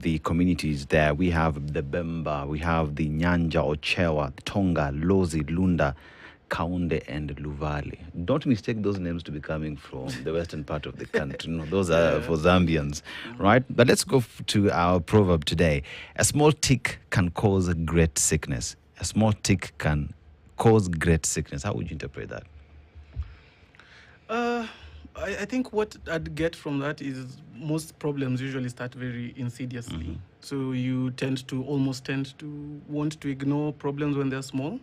the communities there. We have the Bemba, we have the Nyanja, Ochewa, Tonga, Lozi, Lunda, Kaunde, and Luvale. Don't mistake those names to be coming from the western part of the country. No, those are for Zambians, right? But let's go to our proverb today. A small tick can cause great sickness. A small tick can cause great sickness. How would you interpret that? I think what I'd get from that is most problems usually start very insidiously. So you tend to want to ignore problems when they're small.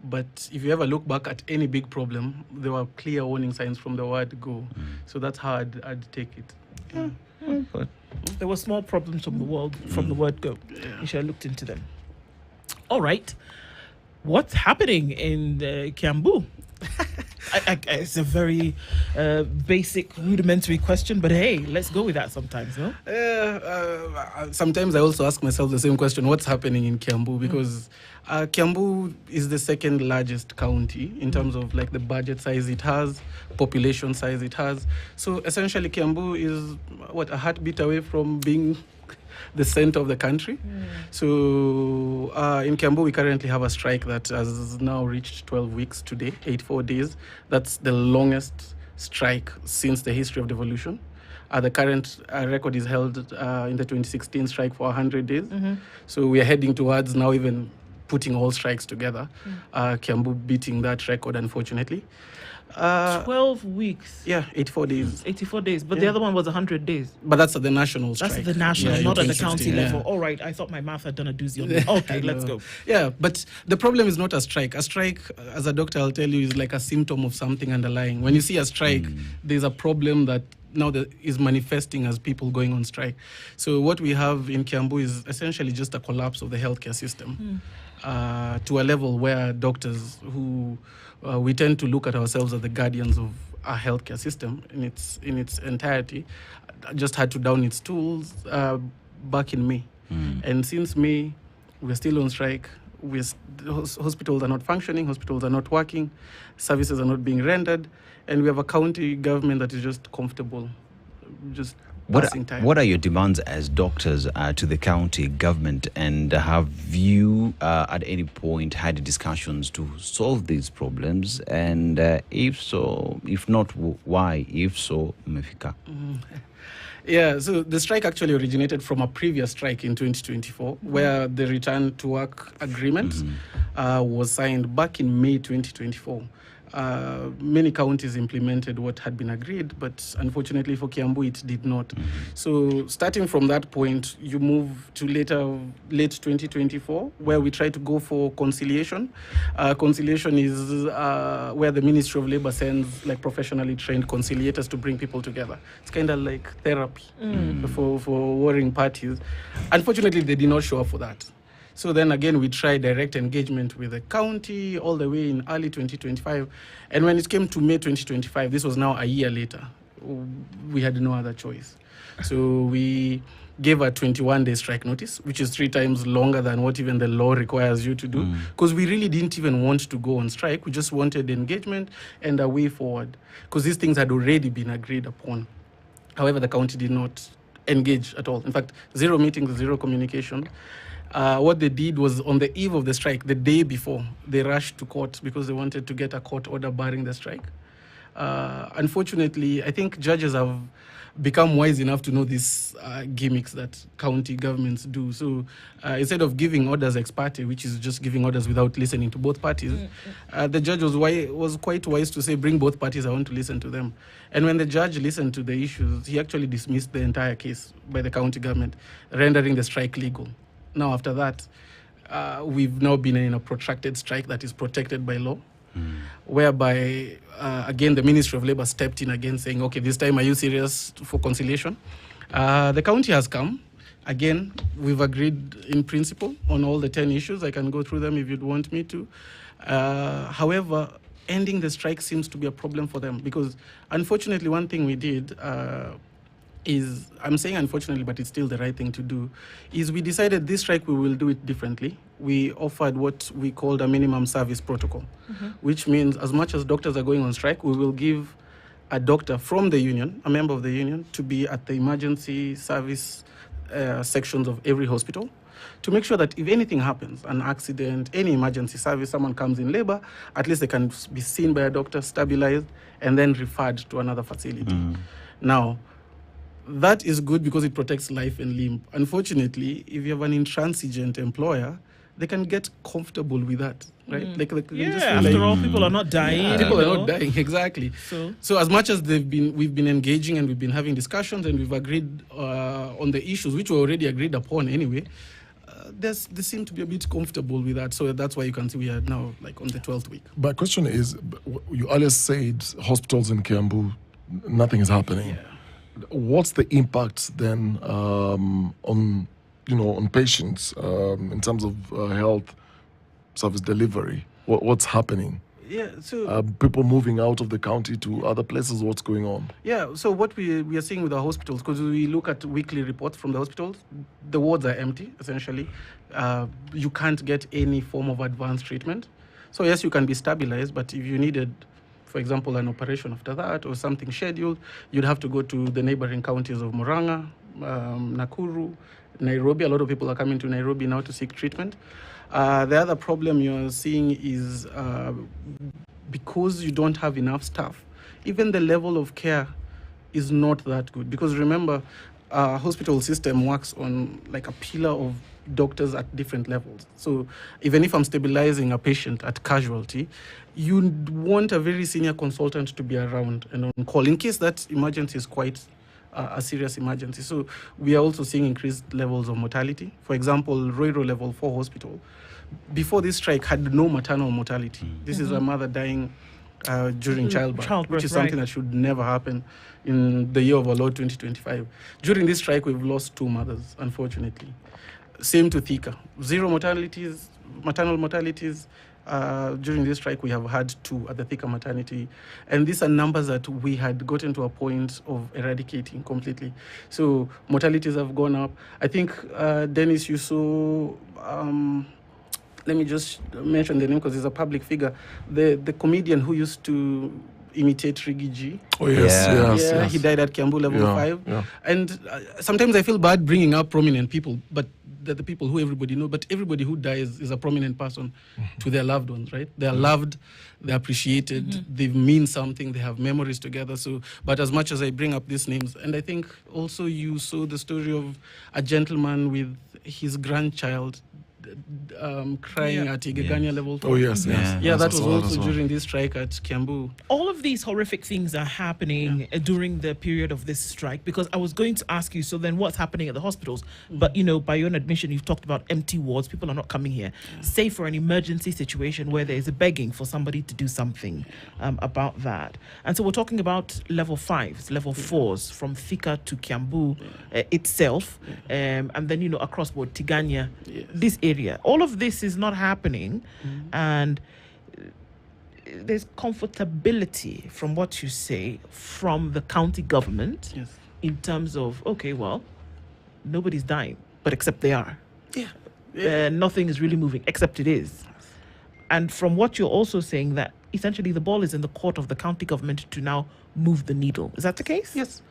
But if you ever look back at any big problem, there were clear warning signs from the word go. So that's how I'd take it. There were small problems from the word go. You should have looked into them. All right. What's happening in Kiambu? It's a very basic, rudimentary question, but hey, let's go with that sometimes, no? Sometimes I also ask myself the same question, what's happening in Kiambu? Because Kiambu is the second largest county in terms of like the budget size it has, population size it has. So essentially Kiambu is a heartbeat away from being the center of the country. So in Kiambu, we currently have a strike that has now reached 12 weeks today, 84 days. That's the longest strike since the history of devolution. The current record is held in the 2016 strike for 100 days. So we are heading towards now even putting all strikes together. Kiambu beating that record, unfortunately. 12 weeks. Yeah, 84 days. 84 days. But the other one was 100 days. But that's at the national strike. That's at the national, Yeah, not at the 2016, county level. All right, I thought my math had done a doozy on me. Okay, let's go. Yeah, but the problem is not a strike. A strike, as a doctor, I'll tell you, is like a symptom of something underlying. When you see a strike, there's a problem that now that is manifesting as people going on strike. So what we have in Kiambu is essentially just a collapse of the healthcare system to a level where doctors who we tend to look at ourselves as the guardians of our healthcare system in its entirety just had to down its tools back in May. And since May, we're still on strike. Hospitals are not functioning, hospitals are not working, services are not being rendered, and we have a county government that is just comfortable, just passing time. What are your demands as doctors to the county government, and have you at any point had discussions to solve these problems? And if so, if not, why? If so, mmefika? Yeah, so the strike actually originated from a previous strike in 2024, where the return to work agreement was signed back in May 2024. Many counties implemented what had been agreed, but unfortunately for Kiambu, it did not. So starting from that point, you move to late 2024, where we try to go for conciliation. Conciliation is where the Ministry of Labor sends like professionally trained conciliators to bring people together. It's kind of like therapy for warring parties. Unfortunately, they did not show up for that. So then again, we tried direct engagement with the county all the way in early 2025. And when it came to May 2025, this was now a year later, we had no other choice. So we gave a 21-day strike notice, which is 3 times longer than what even the law requires you to do, because we really didn't even want to go on strike. We just wanted engagement and a way forward, because these things had already been agreed upon. However, the county did not engage at all. In fact, 0 meetings, 0 communication. What they did was on the eve of the strike, the day before, they rushed to court because they wanted to get a court order barring the strike. Unfortunately, I think judges have become wise enough to know these gimmicks that county governments do. So instead of giving orders ex parte, which is just giving orders without listening to both parties, the judge was quite wise to say, bring both parties, I want to listen to them. And when the judge listened to the issues, he actually dismissed the entire case by the county government, rendering the strike legal. Now, after that, we've now been in a protracted strike that is protected by law, whereby, again, the Ministry of Labor stepped in again saying, okay, this time, are you serious for conciliation? The county has come. Again, we've agreed in principle on all the 10 issues. I can go through them if you'd want me to. However, ending the strike seems to be a problem for them because, unfortunately, one thing we did is, I'm saying unfortunately, but it's still the right thing to do, is we decided this strike we will do it differently. We offered what we called a minimum service protocol, which means as much as doctors are going on strike, we will give a doctor from the union, a member of the union, to be at the emergency service sections of every hospital to make sure that if anything happens, an accident, any emergency service, someone comes in labor, at least they can be seen by a doctor, stabilized, and then referred to another facility. Now, that is good because it protects life and limb. Unfortunately, if you have an intransigent employer, they can get comfortable with that, right? Like they can just feel after all, people are not dying. People are not dying, exactly. So as much as we've been engaging and we've been having discussions and we've agreed on the issues, which were already agreed upon anyway, they seem to be a bit comfortable with that. So that's why you can see we are now like on the 12th week. My question is, you earlier said hospitals in Kiambu, nothing is happening. Yeah. What's the impact then on patients in terms of health service delivery? What's happening? Yeah, so people moving out of the county to other places. What's going on? Yeah, so what we are seeing with our hospitals, because we look at weekly reports from the hospitals, the wards are empty essentially. You can't get any form of advanced treatment. So yes, you can be stabilized, but if you needed, for example, an operation after that or something scheduled, you'd have to go to the neighboring counties of Murang'a, Nakuru, Nairobi. A lot of people are coming to Nairobi now to seek treatment. The other problem you're seeing is because you don't have enough staff, even the level of care is not that good. Because remember, our hospital system works on like a pillar of doctors at different levels. So even if I'm stabilizing a patient at casualty, you want a very senior consultant to be around and on call in case that emergency is quite a serious emergency. So we are also seeing increased levels of mortality. For example, Roiro Level 4 Hospital, before this strike, had no maternal mortality. This is a mother dying during childbirth, which is something that should never happen in the year of our Lord 2025. During this strike, we've lost 2 mothers, unfortunately. Same to Thika. 0 mortalities, maternal mortalities. During this strike, we have had 2 at the Thika maternity. And these are numbers that we had gotten to a point of eradicating completely. So mortalities have gone up. I think, Dennis, you saw, let me just mention the name because he's a public figure, the comedian who used to imitate Riggy G. Oh, yes. Yes. He died at Kiambu Level 5. Yeah. And sometimes I feel bad bringing up prominent people, but the people who everybody know, but everybody who dies is a prominent person to their loved ones, right? They are loved, they're appreciated, they mean something, they have memories together. So, but as much as I bring up these names, and I think also you saw the story of a gentleman with his grandchild crying at Igegania Level 4. Oh, yes. Yeah, that was also during this strike at Kiambu. All of these horrific things are happening during the period of this strike, because I was going to ask you, so then what's happening at the hospitals? But, by your own admission, you've talked about empty wards. People are not coming here. Say for an emergency situation where there is a begging for somebody to do something about that. And so we're talking about level 5s, level 4s from Thika to Kiambu itself, and then, across board, Tigania, this area. All of this is not happening, and there's comfortability from what you say from the county government in terms of, okay, well, nobody's dying, but except they are. Nothing is really moving, except it is. And from what you're also saying, that essentially the ball is in the court of the county government to now move the needle. Is that the case? Yes.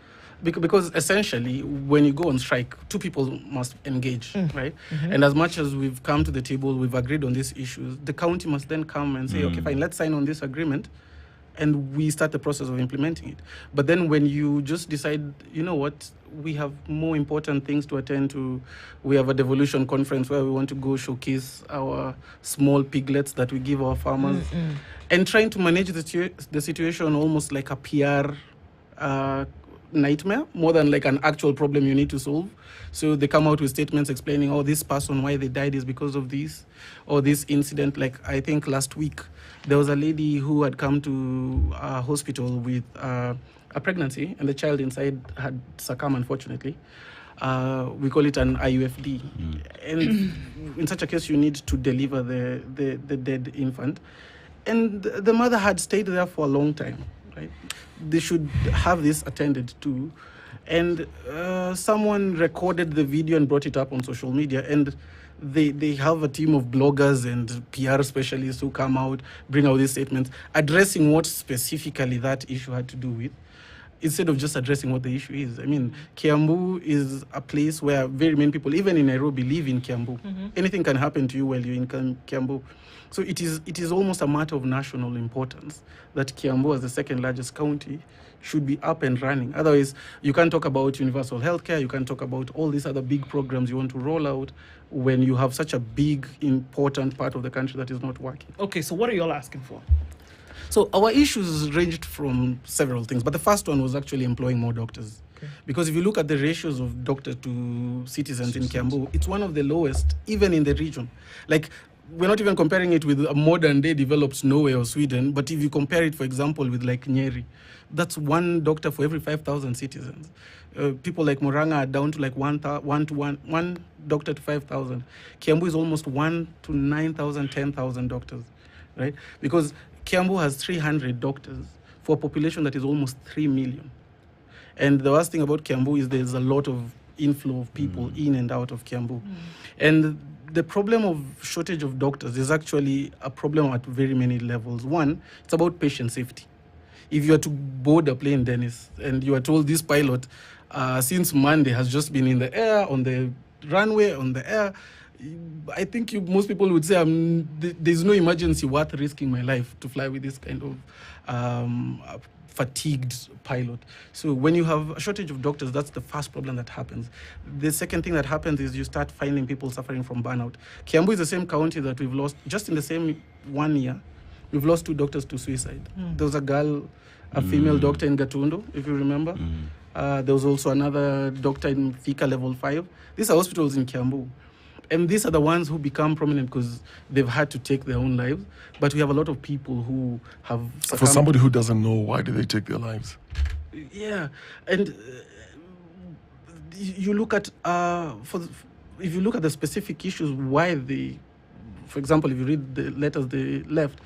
Because essentially, when you go on strike, 2 people must engage, right? And as much as we've come to the table, we've agreed on these issues, the county must then come and say, okay, fine, let's sign on this agreement, and we start the process of implementing it. But then when you just decide, you know what, we have more important things to attend to. We have a devolution conference where we want to go showcase our small piglets that we give our farmers, and trying to manage the situation almost like a PR nightmare more than like an actual problem you need to solve. So they come out with statements explaining, oh, this person, why they died is because of this or this incident. Like I think last week there was a lady who had come to a hospital with a pregnancy, and the child inside had succumbed, unfortunately. We call it an IUFD. And in such a case, you need to deliver the dead infant. And the mother had stayed there for a long time, right? They should have this attended to. And someone recorded the video and brought it up on social media. And they have a team of bloggers and PR specialists who come out, bring out these statements, addressing what specifically that issue had to do with. instead of just addressing what the issue is. I mean, Kiambu is a place where very many people, even in Nairobi, live in Kiambu. Anything can happen to you while you're in Kiambu. So it is almost a matter of national importance that Kiambu, as the second largest county, should be up and running. Otherwise, you can't talk about universal healthcare, you can't talk about all these other big programs you want to roll out when you have such a big, important part of the country that is not working. Okay, so what are you all asking for? So our issues ranged from several things, but the first one was actually employing more doctors. Okay. Because if you look at the ratios of doctor to citizens in Kiambu, it's one of the lowest, even in the region. Like, we're not even comparing it with a modern day developed Norway or Sweden, but if you compare it, for example, with like Nyeri, that's one doctor for every 5,000 citizens. People like Moranga are down to like one doctor to 5,000. Kiambu is almost 1 to 9,000, 10,000 doctors, right? Because Kiambu has 300 doctors for a population that is almost 3 million. And the worst thing about Kiambu is there's a lot of inflow of people in and out of Kiambu. And the problem of shortage of doctors is actually a problem at very many levels. One, it's about patient safety. If you are to board a plane, Dennis, and you are told this pilot, since Monday, has just been in the air, on the runway, on the air, I think most people would say there's no emergency worth risking my life to fly with this kind of fatigued pilot. So when you have a shortage of doctors, that's the first problem that happens. The second thing that happens is you start finding people suffering from burnout. Kiambu is the same county that we've lost, just in the same 1 year, we've lost 2 doctors to suicide. There was a girl, a female doctor in Gatundu, if you remember. There was also another doctor in Thika level 5. These are hospitals in Kiambu. And these are the ones who become prominent because they've had to take their own lives. But we have a lot of people who have succumbed. For somebody who doesn't know, why do they take their lives? Yeah. And you look at, if you look at the specific issues, why they, for example, if you read the letters they left,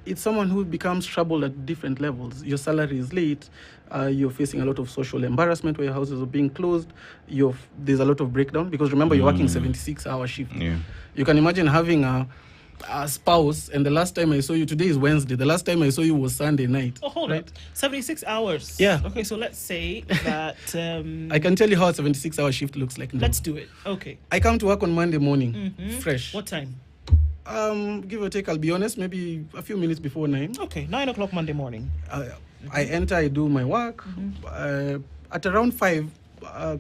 it's someone who becomes troubled at different levels. Your salary is late. You're facing a lot of social embarrassment where your houses are being closed. There's a lot of breakdown because remember, you're working 76-hour shift. Yeah. You can imagine having a spouse, and the last time I saw you, today is Wednesday. The last time I saw you was Sunday night. Oh, hold on. 76 hours. Yeah. Okay, so let's say that... I can tell you how a 76-hour shift looks like now. Let's do it. Okay. I come to work on Monday morning, fresh. What time? Give or take, I'll be honest, maybe a few minutes before 9. Okay, 9 o'clock Monday morning. I enter, I do my work. At around 5,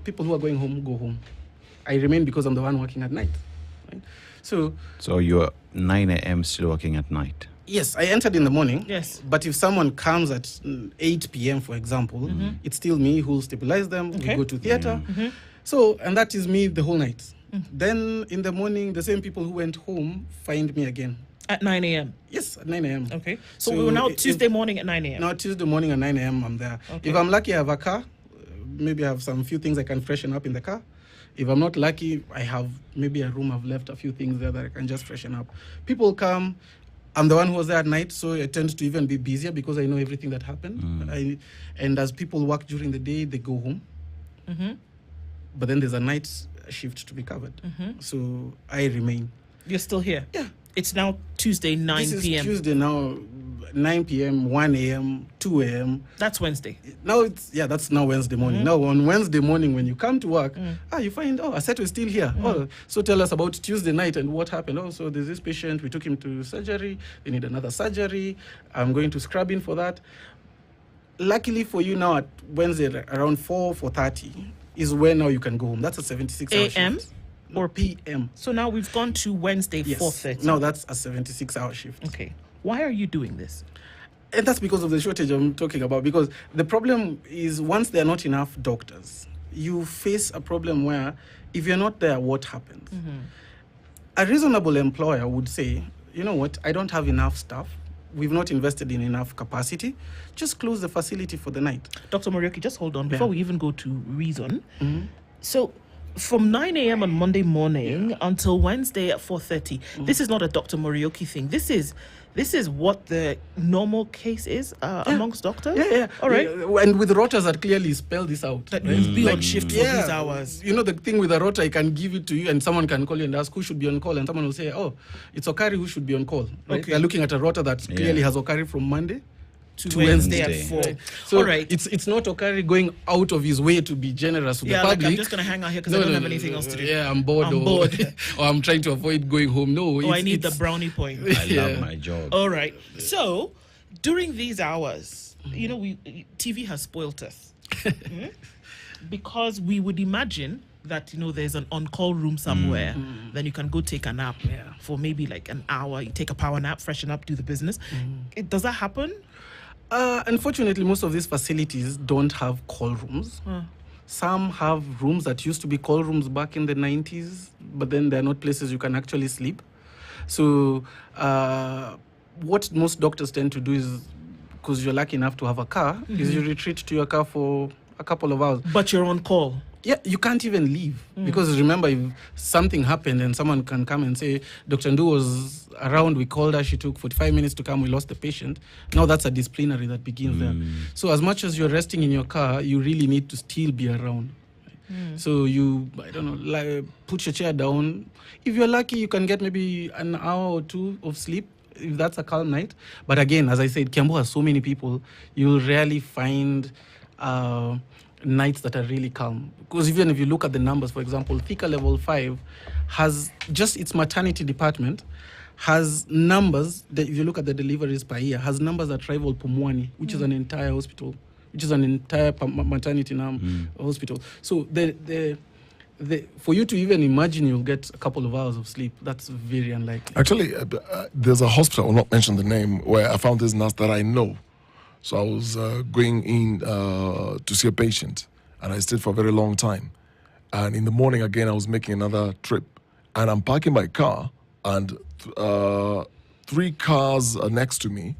people who are going home go home. I remain because I'm the one working at night. Right? So you're 9 a.m. still working at night? Yes, I entered in the morning. Yes. But if someone comes at 8 p.m., for example, it's still me who will stabilize them. Okay. We go to theater. So, and that is me the whole night. Then in the morning, the same people who went home find me again. At 9 a.m.? Yes, at 9 a.m. Okay. So we're now Tuesday morning at 9 a.m.? Now Tuesday morning at 9 a.m. I'm there. Okay. If I'm lucky, I have a car. Maybe I have some few things I can freshen up in the car. If I'm not lucky, I have maybe a room. I've left a few things there that I can just freshen up. People come. I'm the one who was there at night, so I tend to even be busier because I know everything that happened. And as people work during the day, they go home. But then there's a night shift to be covered. So I remain. You're still here? Yeah. It's now Tuesday, 9 This is p.m. Tuesday now, 9 p.m., 1 a.m., 2 a.m. That's Wednesday. Now that's now Wednesday morning. Now on Wednesday morning when you come to work, you find, Aseto is still here. So tell us about Tuesday night and what happened. So there's this patient, we took him to surgery, they need another surgery. I'm going to scrub in for that. Luckily for you now at Wednesday around 4:30 is where now you can go home. That's a 76-hour shift. A.M. or PM. So now we've gone to Wednesday, Yes. 4:30. Now that's a 76-hour shift. Okay. Why are you doing this? And that's because of the shortage I'm talking about. Because the problem is once there are not enough doctors, you face a problem where if you're not there, what happens? A reasonable employer would say, you know what, I don't have enough staff. We've not invested in enough capacity. Just close the facility for the night. Dr. Morioki, just hold on before we even go to reason. Mm-hmm. So from 9 a.m. on Monday morning until Wednesday at 4:30, this is not a Dr. Morioki thing. This is what the normal case is amongst doctors? Yeah. All right. And with rotas that clearly spell this out. That means be on shift for these hours. You know, the thing with a rota, I can give it to you and someone can call you and ask who should be on call. And someone will say, it's Okari who should be on call. Right? Okay. They're looking at a rota that clearly has Okari from Monday to Wednesday at Wednesday. 4. Right. So All right. it's not Okari going out of his way to be generous to the Like public. I'm just going to hang out here because I don't have anything else to do. Yeah, I'm bored. I'm bored. Or I'm trying to avoid going home. No, I need the brownie point. I love my job. All right. So during these hours, TV has spoilt us. Because we would imagine that, there's an on-call room somewhere, then you can go take a nap for maybe like an hour. You take a power nap, freshen up, do the business. Does that happen? Unfortunately, most of these facilities don't have call rooms. Some have rooms that used to be call rooms back in the 90s, but then they're not places you can actually sleep. So what most doctors tend to do is, because you're lucky enough to have a car, is you retreat to your car for a couple of hours. But you're on call. Yeah, you can't even leave. Because remember, if something happened and someone can come and say, Dr. Ndu was around, we called her, she took 45 minutes to come, we lost the patient. Now that's a disciplinary that begins there. So as much as you're resting in your car, you really need to still be around. So you, put your chair down. If you're lucky, you can get maybe an hour or two of sleep, if that's a calm night. But again, as I said, Kiambu has so many people, you'll rarely find nights that are really calm. Because even if you look at the numbers, for example, Thika Level 5 has just its maternity department, has numbers, that if you look at the deliveries per year, has numbers that rival Pumwani, which is an entire hospital, which is an entire maternity hospital. So for you to even imagine you'll get a couple of hours of sleep, that's very unlikely. Actually, there's a hospital, I will not mention the name, where I found this nurse that I know. So I was going in to see a patient, and I stayed for a very long time. And in the morning, again, I was making another trip. And I'm parking my car, and 3 cars are next to me.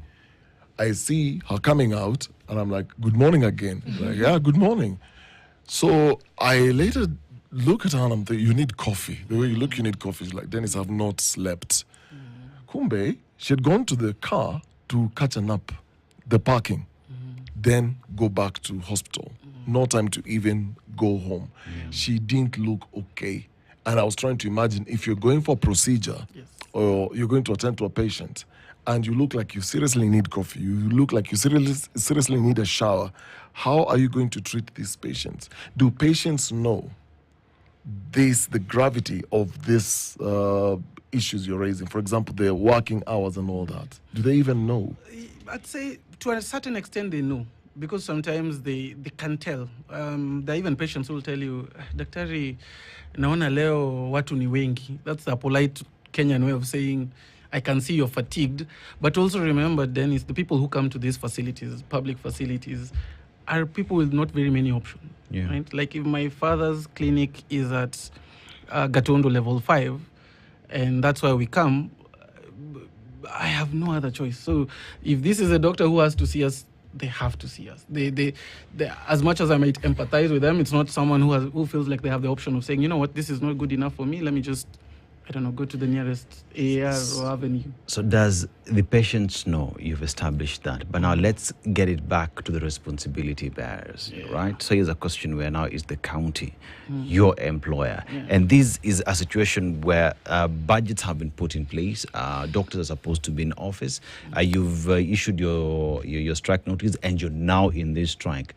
I see her coming out, and I'm like, good morning again. Like, yeah, good morning. So I later look at her, and I'm thinking, you need coffee. The way you look, you need coffee. She's like, Dennis, I've not slept. Kumbe, she had gone to the car to catch a nap. The parking, then go back to hospital. No time to even go home. She didn't look okay. And I was trying to imagine, if you're going for a procedure or you're going to attend to a patient and you look like you seriously need coffee, you look like you seriously need a shower, how are you going to treat these patients? Do patients know the gravity of this issues you're raising? For example, their working hours and all that. Do they even know? I'd say to a certain extent they know, because sometimes they can tell. There are even patients who will tell you, Daktari, naona leo watu ni wengi. That's a polite Kenyan way of saying, I can see you're fatigued. But also remember, Dennis, the people who come to these facilities, public facilities, are people with not very many options. Yeah. Right? Like if my father's clinic is at Gatondo Level 5, and that's why we come, I have no other choice. So if this is a doctor who has to see us, they have to see us. They as much as I might empathize with them, it's not someone who feels like they have the option of saying, you know what, this is not good enough for me. Let me just, go to the nearest AR or avenue. So does the patients know you've established that? But now let's get it back to the responsibility bearers, right? So here's a question where now is the county, your employer. And this is a situation where budgets have been put in place. Doctors are supposed to be in office. You've issued your strike notice and you're now in this strike.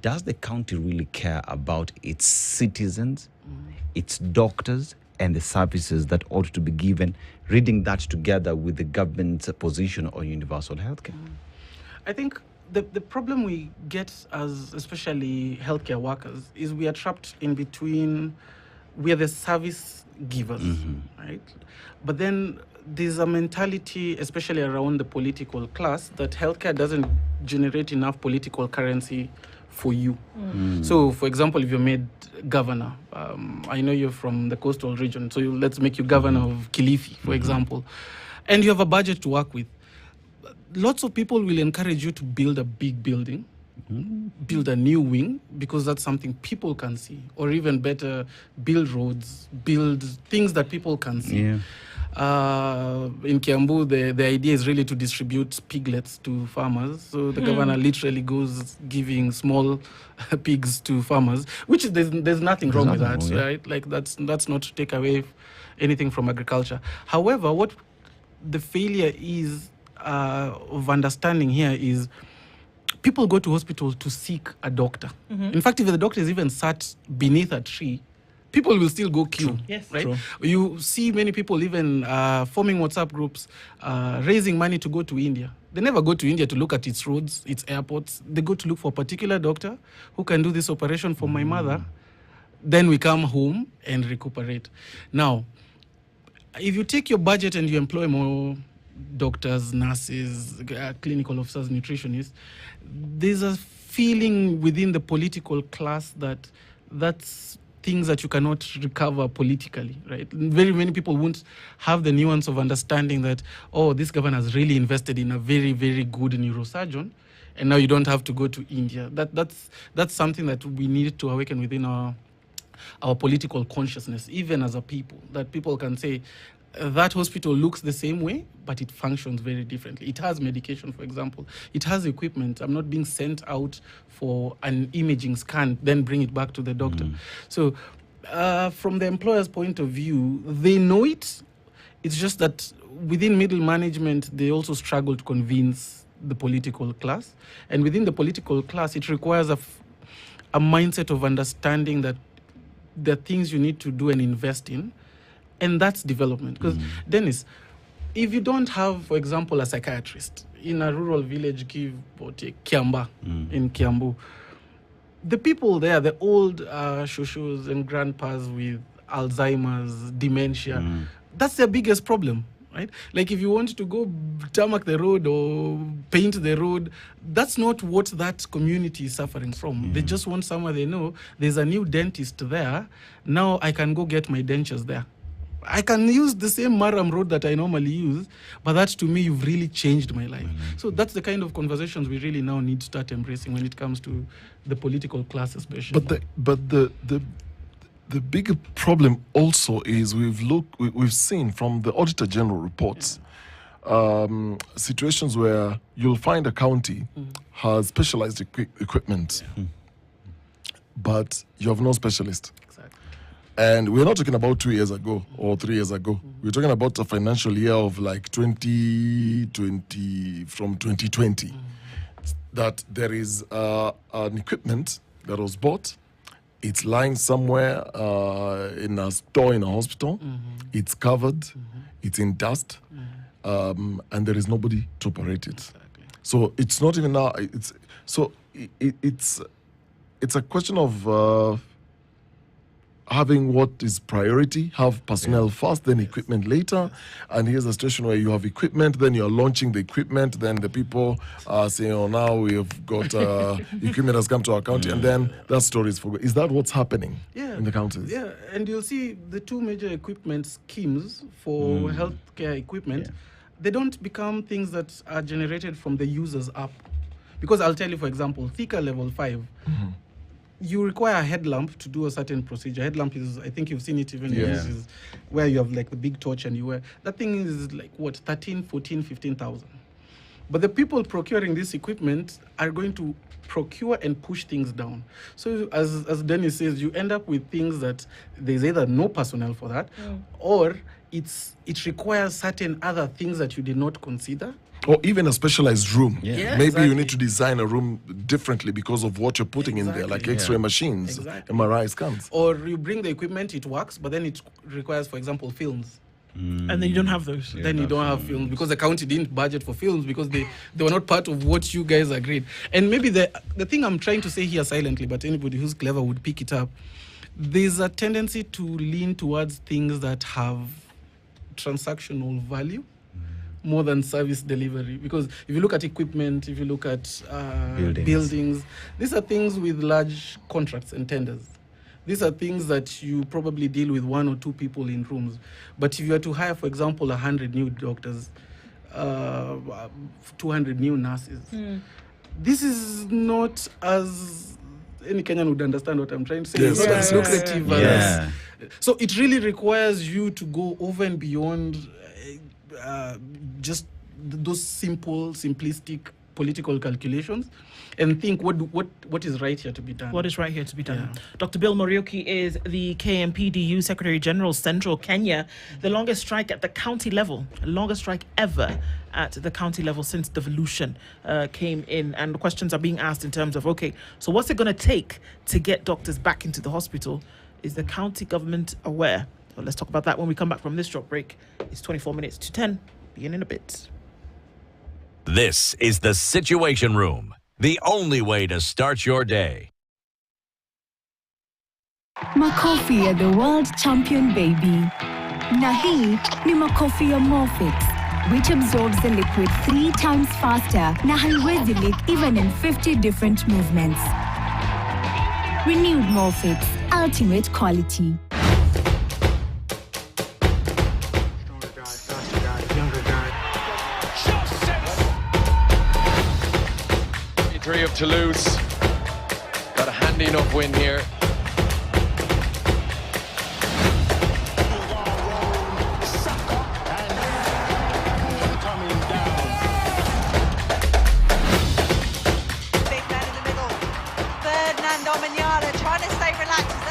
Does the county really care about its citizens, its doctors, and the services that ought to be given, reading that together with the government's position on universal healthcare? I think the problem we get as especially healthcare workers is we are trapped in between, we are the service givers, right? But then there's a mentality, especially around the political class, that healthcare doesn't generate enough political currency for you. So, for example, if you're made governor, I know you're from the coastal region, so let's make you governor of Kilifi, for example, and you have a budget to work with. Lots of people will encourage you to build a big building, build a new wing, because that's something people can see, or even better, build roads, build things that people can see. In Kiambu, the idea is really to distribute piglets to farmers. So the governor literally goes giving small pigs to farmers, which is, there's nothing wrong with that, right? Like that's not to take away anything from agriculture. However, what the failure is of understanding here is people go to hospital to seek a doctor. In fact, if the doctor is even sat beneath a tree, people will still go queue. Yes. Right? True. You see many people even forming WhatsApp groups, raising money to go to India. They never go to India to look at its roads, its airports. They go to look for a particular doctor who can do this operation for my mother. Then we come home and recuperate. Now, if you take your budget and you employ more doctors, nurses, clinical officers, nutritionists, there's a feeling within the political class that that's things that you cannot recover politically, right? Very many people won't have the nuance of understanding that, oh, this governor has really invested in a very, very good neurosurgeon, and now you don't have to go to India. That's something that we need to awaken within our political consciousness, even as a people, that people can say, that hospital looks the same way, but it functions very differently. It has medication, for example. It has equipment. I'm not being sent out for an imaging scan, then bring it back to the doctor. So from the employer's point of view, they know it. It's just that within middle management, they also struggle to convince the political class. And within the political class, it requires a mindset of understanding that there are things you need to do and invest in. And that's development. Because, Dennis, if you don't have, for example, a psychiatrist in a rural village, give or take Kiamba in Kiambu, the people there, the old shushus and grandpas with Alzheimer's, dementia, that's their biggest problem, right? Like if you want to go tarmac the road or paint the road, that's not what that community is suffering from. They just want somewhere they know there's a new dentist there. Now I can go get my dentures there. I can use the same Maram road that I normally use, but that to me, you've really changed my life. So that's the kind of conversations we really now need to start embracing when it comes to the political class, especially. But the bigger problem also is we've seen from the Auditor General reports situations where you'll find a county has specialized equipment, but you have no specialist. And we're not talking about 2 years ago or 3 years ago. We're talking about a financial year of like 2020, from 2020, that there is an equipment that was bought. It's lying somewhere in a store in a hospital. It's covered. It's in dust. And there is nobody to operate it. So it's not even now. It's a question of having what is priority, have personnel first, then equipment later. And here's a situation where you have equipment, then you're launching the equipment, then the people are saying, oh, now we've got equipment has come to our county, and then that story is forgotten. Is that what's happening in the counties? Yeah, and you'll see the two major equipment schemes for healthcare equipment, they don't become things that are generated from the user's app. Because I'll tell you, for example, Thika level 5, you require a headlamp to do a certain procedure. Headlamp is, I think you've seen it even in uses where you have like the big torch and you wear. That thing is like what, 13, 14, 15,000. But the people procuring this equipment are going to procure and push things down. So as Dennis says, you end up with things that there's either no personnel for that or it requires certain other things that you did not consider. Or even a specialized room. Yeah, Maybe exactly. you need to design a room differently because of what you're putting in there, like X-ray machines, MRI scans. Or you bring the equipment, it works, but then it requires, for example, films. And then you don't have those. Then you don't have films because the county didn't budget for films because they were not part of what you guys agreed. And maybe the thing I'm trying to say here silently, but anybody who's clever would pick it up, there's a tendency to lean towards things that have transactional value more than service delivery. Because if you look at equipment, if you look at buildings, these are things with large contracts and tenders. These are things that you probably deal with 1 or 2 people in rooms. But if you are to hire, for example, 100 new doctors, 200 new nurses, this is not as any Kenyan would understand what I'm trying to say. Yes, It's not as lucrative as. So it really requires you to go over and beyond just those simple, simplistic political calculations and think what is right here to be done. What is right here to be done? Yeah. Dr. Bill Muriuki is the KMPDU Secretary General, Central Kenya. The longest strike at the county level, the longest strike ever at the county level since devolution came in. And the questions are being asked in terms of, okay, so what's it going to take to get doctors back into the hospital? Is the county government aware? Well, let's talk about that when we come back from this short break. It's 24 minutes to 10. Begin in a bit. This is the Situation Room, the only way to start your day. Makofi ya the world champion baby. Na hii ni makofi ya Morphix, which absorbs the liquid 3 times faster na haiwezi leak even in 50 different movements. Renewed Morphix, ultimate quality. Three of Toulouse. Got a handy enough win here. Big man in the middle. Ferdinando Manyala trying to stay relaxed.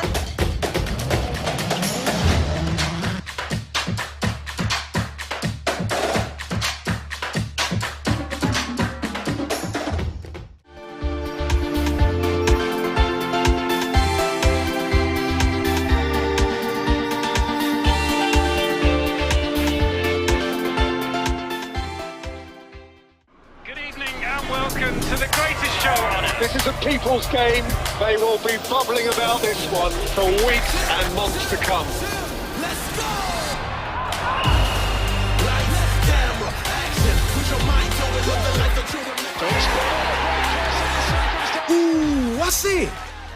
This is a people's game. They will be bubbling about this one for weeks and months to come. Let's go! Lights, camera, action. Put your mind on it, live the life that you Ooh, wase!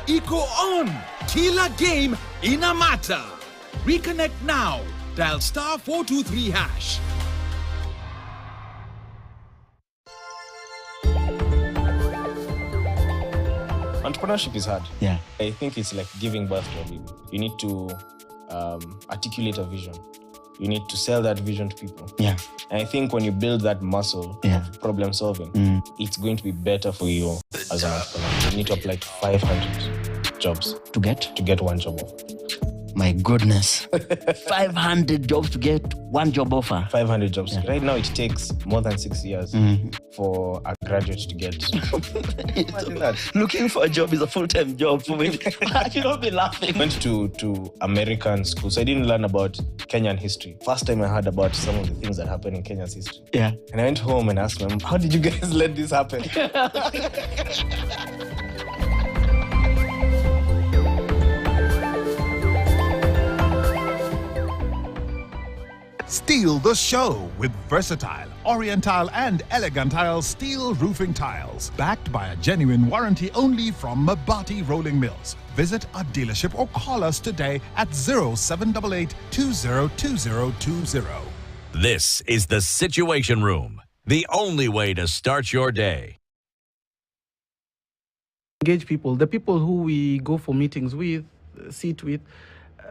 Iko on! Kila game inamata. Reconnect now. Dial star 423 hash. Entrepreneurship is hard. Yeah. I think it's like giving birth to a baby. You need to articulate a vision. You need to sell that vision to people. Yeah. And I think when you build that muscle of problem solving, it's going to be better for you as an entrepreneur. You need to apply to 500 jobs To get one job offer. My goodness. 500 jobs to get one job offer. 500 jobs. Yeah. Right now, it takes more than 6 years for a graduate to get. Imagine that. Looking for a job is a full-time job for me. I should not be laughing. I went to American school, so I didn't learn about Kenyan history. First time I heard about some of the things that happened in Kenya's history. Yeah. And I went home and asked my mom, how did you guys let this happen? Steal the show with versatile, oriental and elegantile steel roofing tiles. Backed by a genuine warranty only from Mabati Rolling Mills. Visit a dealership or call us today at 0788 202020. This is the Situation Room, the only way to start your day. Engage people. The people who we go for meetings with, sit with,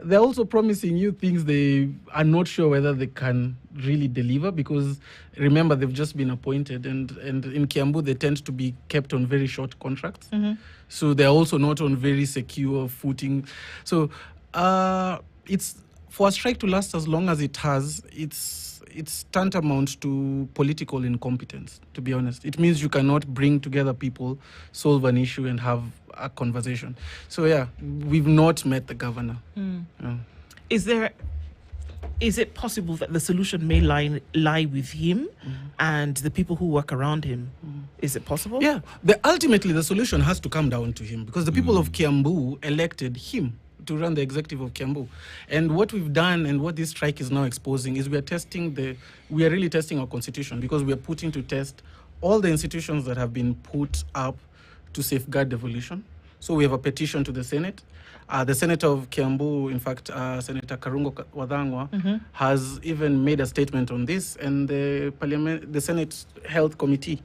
they're also promising you things they are not sure whether they can really deliver, because remember, they've just been appointed, and in Kiambu they tend to be kept on very short contracts. So they're also not on very secure footing. So it's for a strike to last as long as it has, it's tantamount to political incompetence, to be honest. It means you cannot bring together people, solve an issue, and have a conversation. So yeah, we've not met the governor. Yeah. Is it possible that the solution may lie with him and the people who work around him? Is it possible? Yeah. Ultimately, the solution has to come down to him, because the people of Kiambu elected him to run the executive of Kiambu. And what we've done, and what this strike is now exposing, is we are really testing our constitution, because we are putting to test all the institutions that have been put up to safeguard devolution. So we have a petition to the Senate. The Senator of Kiambu, in fact, Senator Karungo Wadhangwa, has even made a statement on this, and the Senate Health Committee,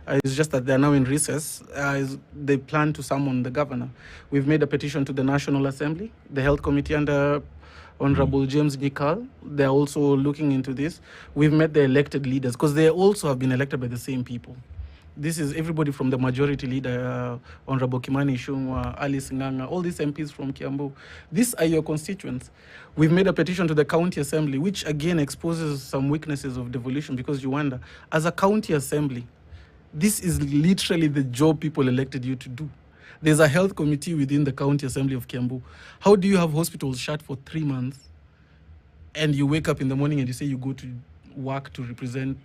it's just that they're now in recess. They plan to summon the governor. We've made a petition to the National Assembly, the Health Committee under Honorable James Nikal. They're also looking into this. We've met the elected leaders, because they also have been elected by the same people. This is everybody from the majority leader, Honorable Kimani Ichung'wah, Alice Ng'ang'a, all these MPs from Kiambu. These are your constituents. We've made a petition to the county assembly, which again exposes some weaknesses of devolution, because you wonder, as a county assembly, this is literally the job people elected you to do. There's a health committee within the county assembly of Kiambu. How do you have hospitals shut for 3 months and you wake up in the morning and you say you go to work to represent?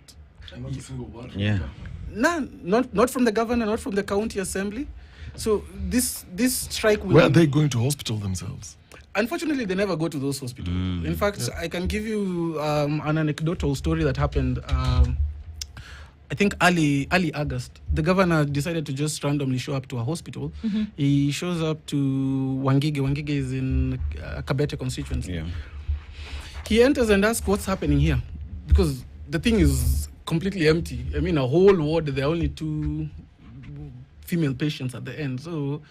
Not a single word. Yeah. None, not from the governor, not from the county assembly. So this strike will... Where are they going to hospital themselves? Unfortunately, they never go to those hospitals. In fact, I can give you an anecdotal story that happened, I think early August. The governor decided to just randomly show up to a hospital. He shows up to Wangige. Wangige is in Kabete constituency. Yeah. He enters and asks, what's happening here? Because the thing is completely empty. I mean, a whole ward, there are only 2 female patients at the end. So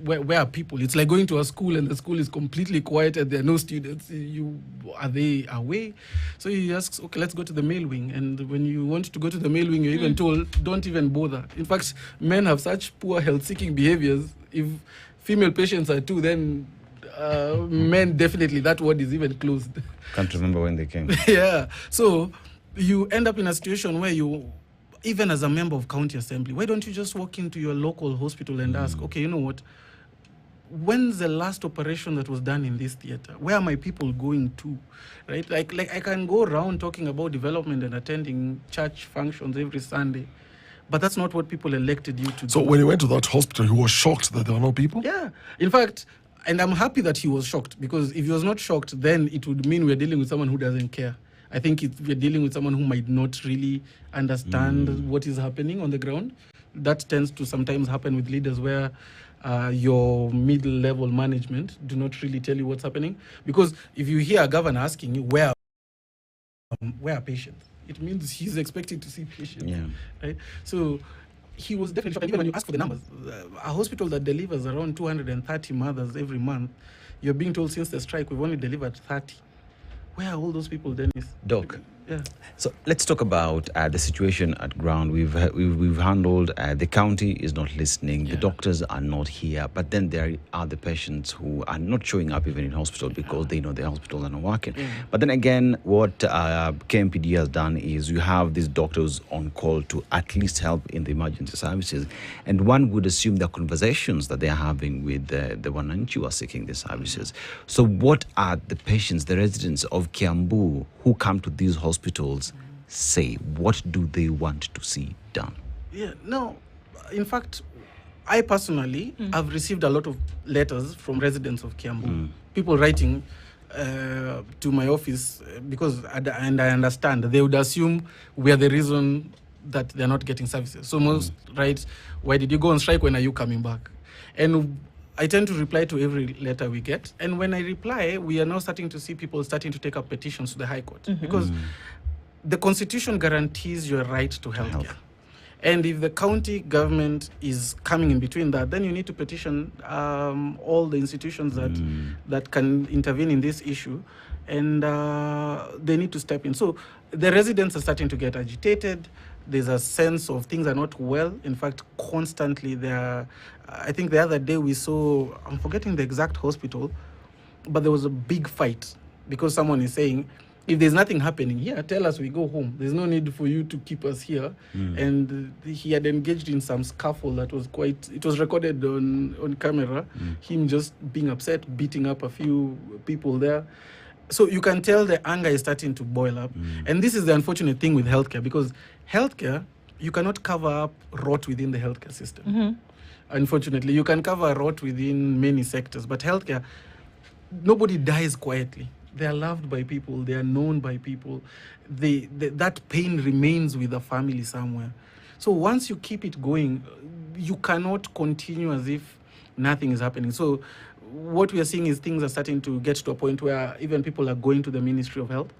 where are people? It's like going to a school and the school is completely quiet and there are no students. Are they away? So he asks, okay, let's go to the male wing. And when you want to go to the male wing, you're even told, don't even bother. In fact, men have such poor health-seeking behaviors. If female patients are 2, then men, definitely that ward is even closed. Can't remember when they came. Yeah. So you end up in a situation where even as a member of county assembly, why don't you just walk into your local hospital and ask, okay, you know what, when's the last operation that was done in this theater? Where are my people going to? Right? Like I can go around talking about development and attending church functions every Sunday, but that's not what people elected you to do. So when he went to that hospital, he was shocked that there were no people? Yeah. In fact, and I'm happy that he was shocked, because if he was not shocked, then it would mean we're dealing with someone who doesn't care. I think we're dealing with someone who might not really understand what is happening on the ground. That tends to sometimes happen with leaders where your middle-level management do not really tell you what's happening. Because if you hear a governor asking you, where are patients? It means he's expected to see patients. Yeah. Right? So he was definitely shocked. And even when you ask for the numbers, a hospital that delivers around 230 mothers every month, you're being told since the strike we've only delivered 30. Where are all those people, Dennis? Doc. Yeah. So let's talk about the situation at ground. We've handled the county is not listening. The doctors are not here. But then there are the patients who are not showing up even in hospital because they know the hospitals are not working. But then again, what KMPD has done is you have these doctors on call to at least help in the emergency services. And one would assume the conversations that they are having with the Wananchi who are seeking the services. So what are the patients, the residents of Kiambu who come to these hospitals say? What do they want to see done? Yeah, no, in fact, I personally have received a lot of letters from residents of Kiambu. People writing to my office because, and I understand, they would assume we are the reason that they're not getting services. So most write, why did you go on strike? When are you coming back? And I tend to reply to every letter we get. And when I reply, we are now starting to see people starting to take up petitions to the High Court. Because the Constitution guarantees your right to healthcare. And if the county government is coming in between that, then you need to petition all the institutions that can intervene in this issue. And they need to step in. So the residents are starting to get agitated. There's a sense of things are not well. In fact, constantly there. I think the other day we saw, I'm forgetting the exact hospital, but there was a big fight because someone is saying, if there's nothing happening here, tell us, we go home. There's no need for you to keep us here. And he had engaged in some scuffle that was it was recorded on camera, him just being upset, beating up a few people there. So you can tell the anger is starting to boil up. And this is the unfortunate thing with healthcare, because healthcare, you cannot cover up rot within the healthcare system. Unfortunately, you can cover rot within many sectors, but healthcare, nobody dies quietly. They are loved by people. They are known by people. That pain remains with the family somewhere. So once you keep it going, you cannot continue as if nothing is happening. So what we are seeing is things are starting to get to a point where even people are going to the Ministry of Health.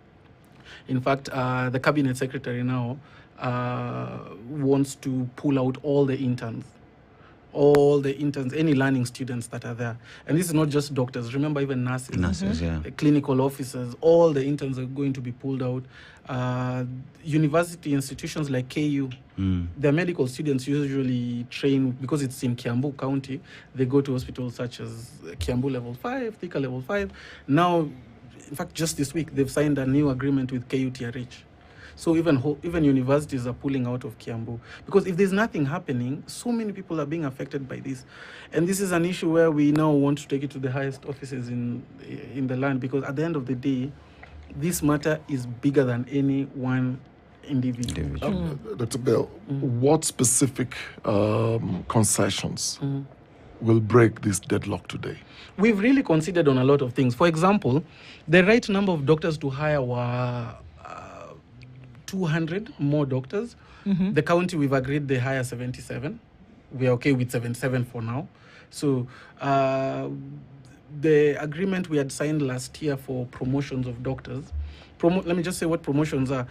In fact, the cabinet secretary now wants to pull out all the interns all the interns, any learning students that are there. And this is not just doctors. Remember, even nurses, clinical officers, all the interns are going to be pulled out. University institutions like KU, their medical students usually train, because it's in Kiambu County, they go to hospitals such as Kiambu Level 5, Thika Level 5. Now, in fact, just this week, they've signed a new agreement with KUTRH. So even universities are pulling out of Kiambu, because if there's nothing happening, so many people are being affected by this. And this is an issue where we now want to take it to the highest offices in the land, because at the end of the day, this matter is bigger than any one individual. Dr. Bell, what specific concessions will break this deadlock today? We've really considered on a lot of things. For example, the right number of doctors to hire were 200 more doctors. The county, we've agreed they hire 77. We're okay with 77 for now. So the agreement we had signed last year for promotions of doctors, let me just say what promotions are.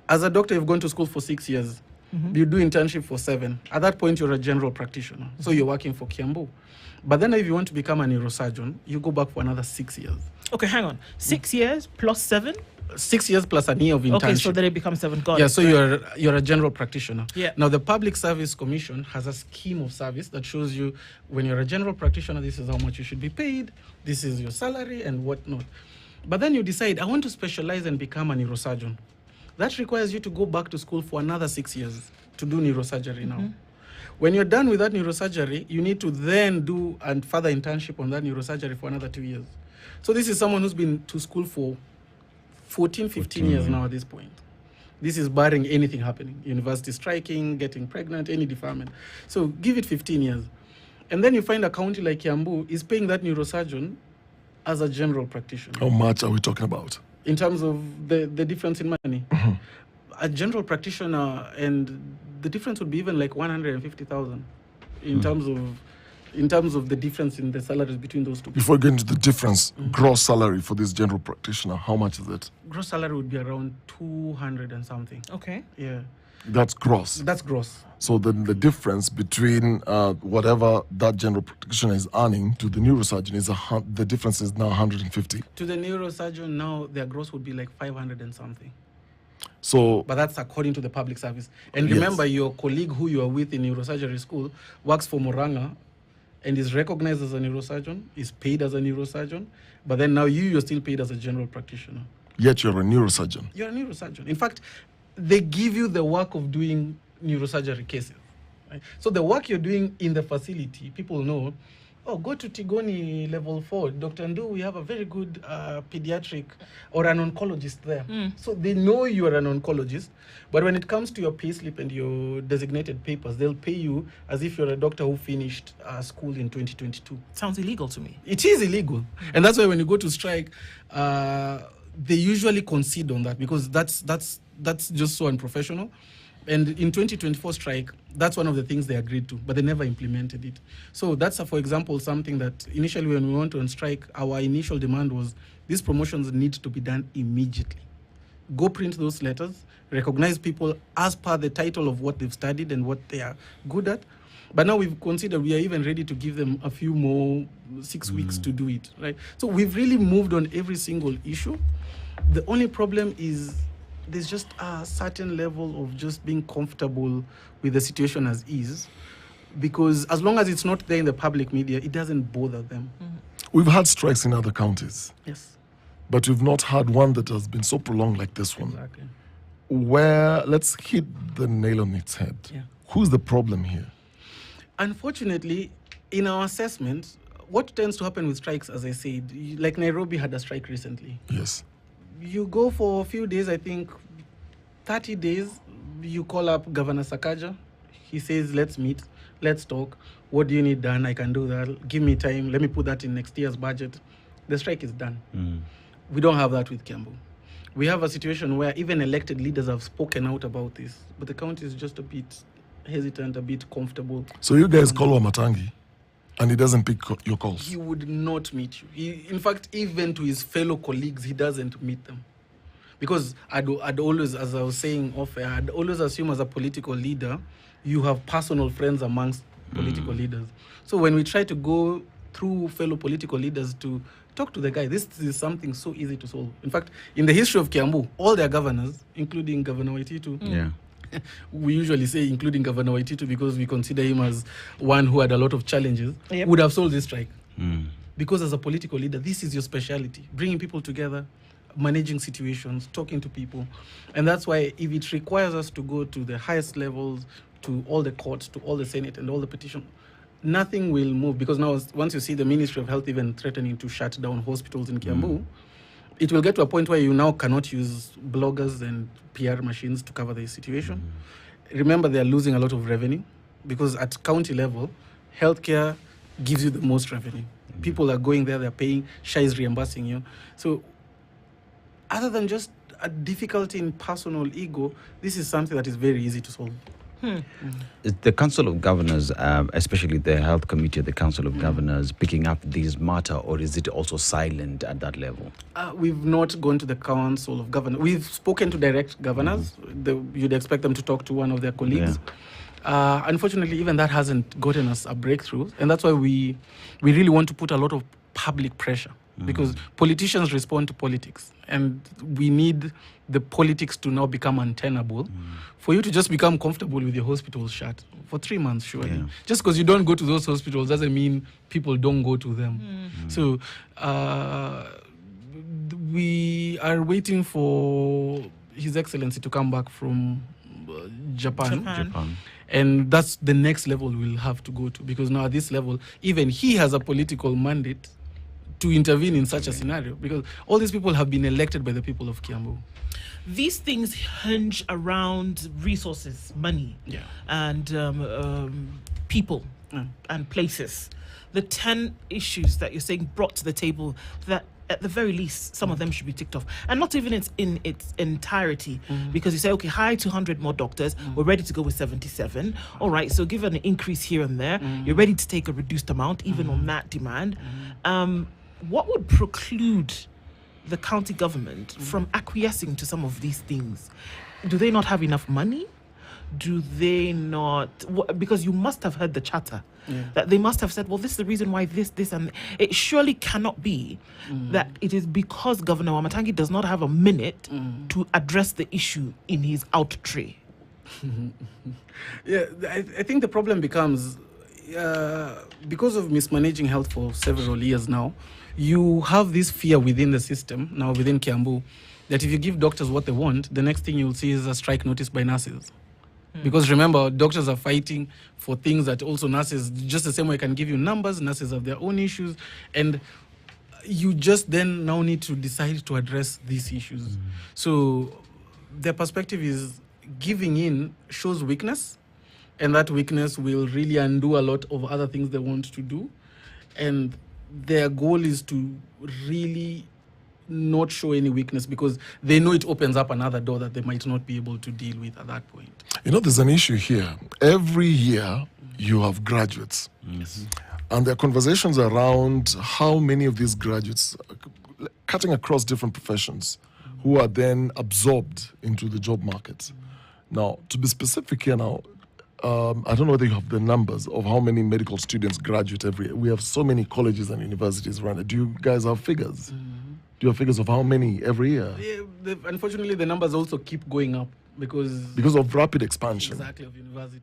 As a doctor, you've gone to school for 6 years. You do internship for 7. At that point, you're a general practitioner. So you're working for Kiambu. But then if you want to become a neurosurgeon, you go back for another 6 years. Okay, hang on. 6 years plus 7? 6 years plus a year of internship. Okay, so then it becomes 7. Yeah, so you're a general practitioner. Yeah. Now, the Public Service Commission has a scheme of service that shows you, when you're a general practitioner, this is how much you should be paid, this is your salary and whatnot. But then you decide, I want to specialize and become a neurosurgeon. That requires you to go back to school for another 6 years to do neurosurgery now. When you're done with that neurosurgery, you need to then do a further internship on that neurosurgery for another 2 years. So this is someone who's been to school for 14, 15 years now at this point. This is barring anything happening. University striking, getting pregnant, any deferment. So give it 15 years. And then you find a county like Kiambu is paying that neurosurgeon as a general practitioner. How much are we talking about? In terms of the difference in money. A general practitioner, and the difference would be even like 150,000 in terms of the difference in the salaries between those two. Before getting to the difference, gross salary for this general practitioner, how much is it? Gross salary would be around 200 and something. Okay. Yeah. That's gross. That's gross. So then the difference between whatever that general practitioner is earning to the neurosurgeon is the difference is now 150. To the neurosurgeon now, their gross would be like 500 and something. So, but that's according to the public service. And remember, your colleague who you are with in neurosurgery school works for Moranga and is recognized as a neurosurgeon, is paid as a neurosurgeon, but then now you're still paid as a general practitioner. Yet you're a neurosurgeon. You're a neurosurgeon. In fact, they give you the work of doing neurosurgery cases. Right? So the work you're doing in the facility, people know, oh, go to Tigoni level 4. Dr. Ndu, we have a very good pediatric or an oncologist there. So they know you're an oncologist, but when it comes to your payslip and your designated papers, they'll pay you as if you're a doctor who finished school in 2022. Sounds illegal to me. It is illegal. And that's why when you go to strike, they usually concede on that, because that's just so unprofessional. And in 2024 strike, that's one of the things they agreed to, but they never implemented it. So that's, for example, something that initially when we went on strike, our initial demand was these promotions need to be done immediately. Go print those letters, recognize people as per the title of what they've studied and what they are good at. But now we've considered we are even ready to give them a few more 6 weeks to do it, right? So we've really moved on every single issue. The only problem is there's just a certain level of just being comfortable with the situation as is, because as long as it's not there in the public media, it doesn't bother them. We've had strikes in other counties. Yes. But we've not had one that has been so prolonged like this one. Exactly. Where, let's hit the nail on its head. Yeah. Who's the problem here? Unfortunately, in our assessment, what tends to happen with strikes, as I said, like Nairobi had a strike recently. Yes. You go for a few days, I think 30 days, you call up Governor Sakaja. He says, let's meet, let's talk. What do you need done? I can do that. Give me time. Let me put that in next year's budget. The strike is done. We don't have that with Kiambu. We have a situation where even elected leaders have spoken out about this, but the county is just a bit hesitant, a bit comfortable. So you guys call Wamatangi, and he doesn't pick your calls? He would not meet you. In fact, even to his fellow colleagues, he doesn't meet them. Because I'd always, as I was saying off air, I'd always assume as a political leader, you have personal friends amongst political leaders. So when we try to go through fellow political leaders to talk to the guy, this is something so easy to solve. In fact, in the history of Kiambu, all their governors, including Governor Waititu, we usually say including Governor Waititu because we consider him as one who had a lot of challenges, would have solved this strike. Because as a political leader, this is your specialty, bringing people together, managing situations, talking to people. And that's why if it requires us to go to the highest levels, to all the courts, to all the Senate and all the petition, nothing will move. Because now once you see the Ministry of Health even threatening to shut down hospitals in Kiambu, it will get to a point where you now cannot use bloggers and PR machines to cover the situation. Remember, they are losing a lot of revenue because at county level, healthcare gives you the most revenue. People are going there, they're paying, SHA is reimbursing you. So other than just a difficulty in personal ego, this is something that is very easy to solve. Is the Council of Governors, especially the Health Committee of the Council of Governors, picking up this matter, or is it also silent at that level? We've not gone to the Council of Governors. We've spoken to direct governors. You'd expect them to talk to one of their colleagues. Unfortunately, even that hasn't gotten us a breakthrough. And that's why we really want to put a lot of public pressure. Because politicians respond to politics, and we need the politics to now become untenable. For you to just become comfortable with your hospitals shut for 3 months, surely. Just because you don't go to those hospitals doesn't mean people don't go to them. So we are waiting for His Excellency to come back from Japan. And that's the next level we'll have to go to, because now at this level, even he has a political mandate to intervene in such a scenario, because all these people have been elected by the people of Kiambu. These things hinge around resources, money, and people and places. The 10 issues that you're saying brought to the table, that at the very least, some of them should be ticked off. And not even in its entirety, because you say, okay, hire 200 more doctors, we're ready to go with 77. All right, so give an increase here and there. You're ready to take a reduced amount, even on that demand. What would preclude the county government from acquiescing to some of these things? Do they not have enough money? Do they not? Because you must have heard the chatter that they must have said, well, this is the reason why this, and it surely cannot be that it is because Governor Wamatangi does not have a minute to address the issue in his out tray. I think the problem becomes because of mismanaging health for several years now, you have this fear within the system, now within Kiambu, that if you give doctors what they want, the next thing you'll see is a strike notice by nurses. Because remember, doctors are fighting for things that also nurses, just the same way I can give you numbers, nurses have their own issues, and you just then now need to decide to address these issues. So their perspective is giving in shows weakness, and that weakness will really undo a lot of other things they want to do. And their goal is to really not show any weakness, because they know it opens up another door that they might not be able to deal with at that point. You know, there's an issue here. Every year you have graduates. And there are conversations around how many of these graduates, cutting across different professions, who are then absorbed into the job market. Now, to be specific here now, I don't know whether you have the numbers of how many medical students graduate every year. We have so many colleges and universities around it. Do you guys have figures? Do you have figures of how many every year? Unfortunately, the numbers also keep going up because of rapid expansion. Exactly, of universities.